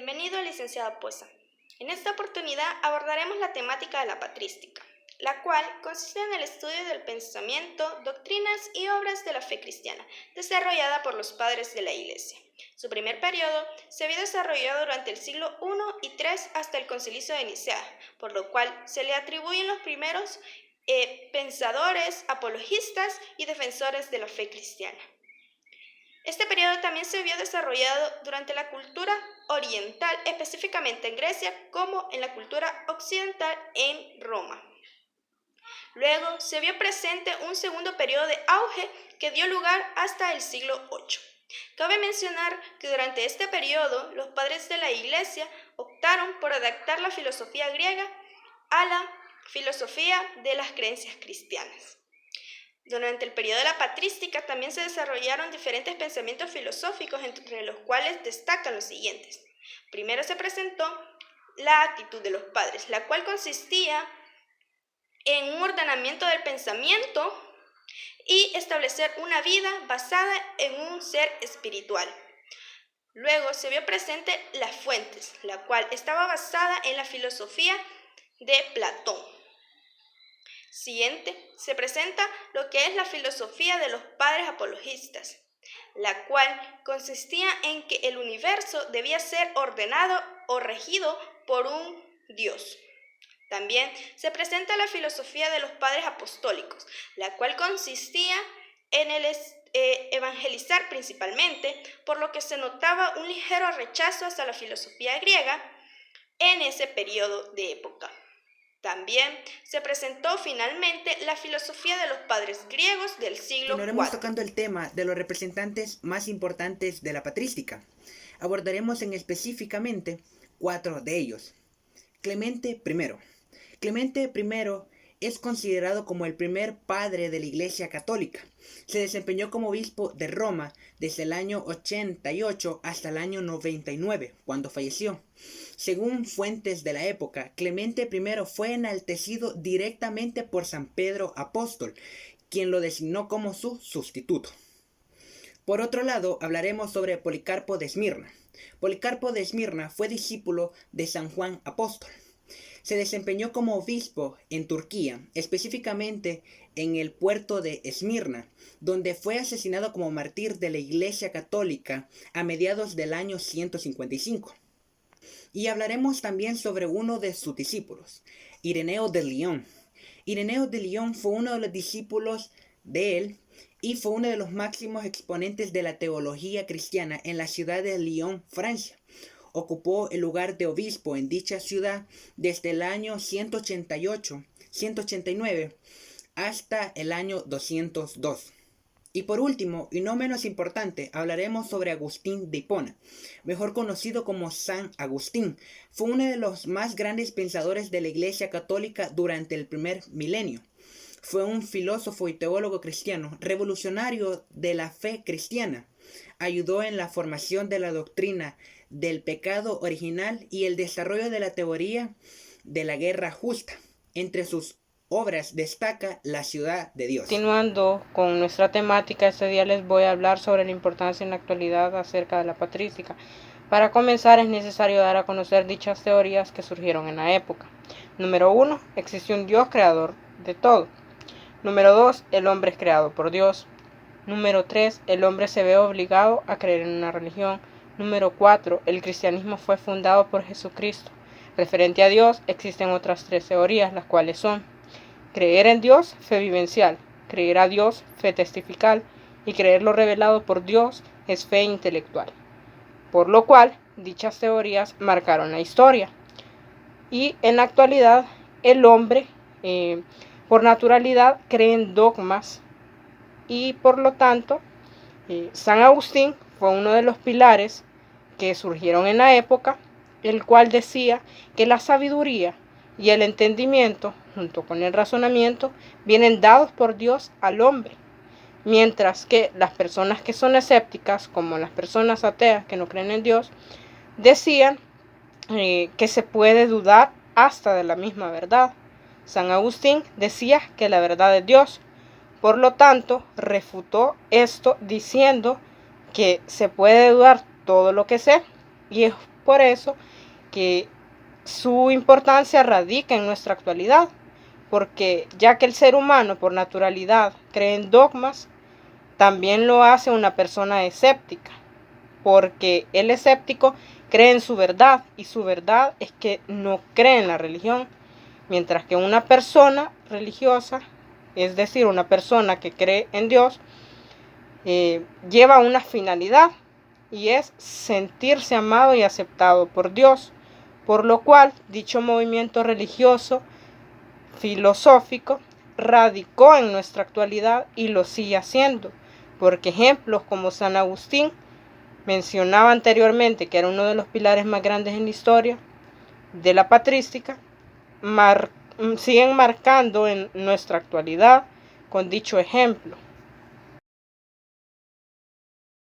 Bienvenido, licenciada Puesa. En esta oportunidad abordaremos la temática de la patrística, la cual consiste en el estudio del pensamiento, doctrinas y obras de la fe cristiana, desarrollada por los padres de la Iglesia. Su primer periodo se había desarrollado durante el siglo I y III hasta el Concilio de Nicea, por lo cual se le atribuyen los primeros pensadores, apologistas y defensores de la fe cristiana. Este periodo también se vio desarrollado durante la cultura oriental, específicamente en Grecia, como en la cultura occidental en Roma. Luego se vio presente un segundo periodo de auge que dio lugar hasta el siglo VIII. Cabe mencionar que durante este periodo los padres de la Iglesia optaron por adaptar la filosofía griega a la filosofía de las creencias cristianas. Durante el periodo de la patrística también se desarrollaron diferentes pensamientos filosóficos, entre los cuales destacan los siguientes. Primero se presentó la actitud de los padres, la cual consistía en un ordenamiento del pensamiento y establecer una vida basada en un ser espiritual. Luego se vio presente las fuentes, la cual estaba basada en la filosofía de Platón. Siguiente, se presenta lo que es la filosofía de los padres apologistas, la cual consistía en que el universo debía ser ordenado o regido por un Dios. También se presenta la filosofía de los padres apostólicos, la cual consistía en el evangelizar principalmente, por lo que se notaba un ligero rechazo hacia la filosofía griega en ese periodo de época. También se presentó finalmente la filosofía de los padres griegos del siglo IV. Continuaremos tocando el tema de los representantes más importantes de la patrística. Abordaremos específicamente 4 de ellos. Clemente I. Clemente I es considerado como el primer padre de la Iglesia Católica. Se desempeñó como obispo de Roma desde el año 88 hasta el año 99, cuando falleció. Según fuentes de la época, Clemente I fue enaltecido directamente por San Pedro Apóstol, quien lo designó como su sustituto. Por otro lado, hablaremos sobre Policarpo de Esmirna. Policarpo de Esmirna fue discípulo de San Juan Apóstol. Se desempeñó como obispo en Turquía, específicamente en el puerto de Esmirna, donde fue asesinado como mártir de la Iglesia Católica a mediados del año 155. Y hablaremos también sobre uno de sus discípulos, Ireneo de Lyon. Ireneo de Lyon fue uno de los discípulos de él y fue uno de los máximos exponentes de la teología cristiana en la ciudad de Lyon, Francia. Ocupó el lugar de obispo en dicha ciudad desde el año 189 hasta el año 202. Y por último, y no menos importante, hablaremos sobre Agustín de Hipona, mejor conocido como San Agustín. Fue uno de los más grandes pensadores de la Iglesia Católica durante el primer milenio. Fue un filósofo y teólogo cristiano, revolucionario de la fe cristiana. Ayudó en la formación de la doctrina del pecado original y el desarrollo de la teoría de la guerra justa. Entre sus obras destaca La ciudad de Dios. Continuando con nuestra temática, este día les voy a hablar sobre la importancia en la actualidad acerca de la patrística. Para comenzar es necesario dar a conocer dichas teorías que surgieron en la época. Número 1. Existe un Dios creador de todo. Número 2. El hombre es creado por Dios. Número 3. El hombre se ve obligado a creer en una religión. Número 4. El cristianismo fue fundado por Jesucristo. Referente a Dios, existen otras 3 teorías, las cuales son: creer en Dios, fe vivencial; creer a Dios, fe testifical; y creer lo revelado por Dios es fe intelectual. Por lo cual, dichas teorías marcaron la historia. Y en la actualidad, el hombre, por naturalidad, cree en dogmas y por lo tanto, San Agustín fue uno de los pilares que surgieron en la época, el cual decía que la sabiduría y el entendimiento, junto con el razonamiento, vienen dados por Dios al hombre, mientras que las personas que son escépticas, como las personas ateas que no creen en Dios, decían que se puede dudar hasta de la misma verdad. San Agustín decía que la verdad es Dios. Por lo tanto, refutó esto diciendo que se puede dudar todo lo que sé, y es por eso que su importancia radica en nuestra actualidad, porque ya que el ser humano por naturalidad cree en dogmas, también lo hace una persona escéptica, porque el escéptico cree en su verdad y su verdad es que no cree en la religión, mientras que una persona religiosa, es decir, una persona que cree en Dios, lleva una finalidad y es sentirse amado y aceptado por Dios, por lo cual dicho movimiento religioso filosófico radicó en nuestra actualidad y lo sigue haciendo, porque ejemplos como San Agustín mencionaba anteriormente que era uno de los pilares más grandes en la historia de la patrística, siguen marcando en nuestra actualidad con dicho ejemplo.